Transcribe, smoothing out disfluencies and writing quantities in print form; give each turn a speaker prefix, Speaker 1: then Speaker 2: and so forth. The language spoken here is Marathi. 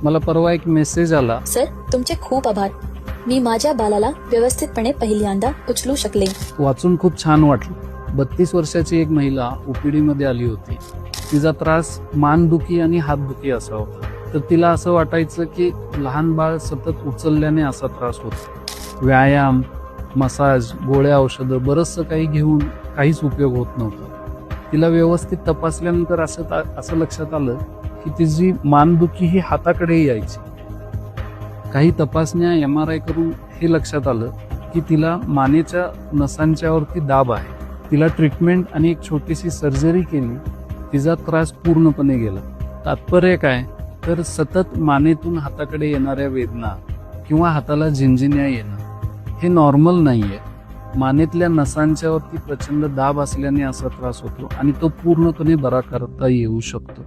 Speaker 1: मला परवा एक मेसेज आला.
Speaker 2: सर तुमचे खूप आभार. मी माझ्या बालाला व्यवस्थितपणे पहिल्यांदा उचलू शकले.
Speaker 1: वाचून खूप छान वाटलं. 32 वर्षाची एक महिला ओपीडी मध्ये आली होती. तिचा त्रास मानदुखी आणि हातदुखी असा होता. तर तिला असं वाटायचं की लहान बाळ सतत उचलल्याने असा त्रास होतो. व्यायाम, मसाज, गोळ्या, औषधं बरंचसं काही घेऊन काहीच उपयोग होत नव्हता. तिला व्यवस्थित तपासल्यानंतर असं लक्षात आलं की तिची मानदुखी ही हाताकडे यायची. काही तपासण्या MRI करून हे लक्षात आलं की तिला मानेच्या नसांच्यावरती दाब आहे. तिला ट्रीटमेंट आणि एक छोटीशी सर्जरी केली. तिचा त्रास पूर्णपणे गेला. तात्पर्य काय, तर सतत मानेतून हाताकडे येणाऱ्या वेदना किंवा हाताला झिंझिण्या येणं हे नॉर्मल नाहीये. मानेतल्या नसांच्यावरती प्रचंड दाब असल्याने असा त्रास होतो आणि तो पूर्णपणे बरा करता येऊ शकतो.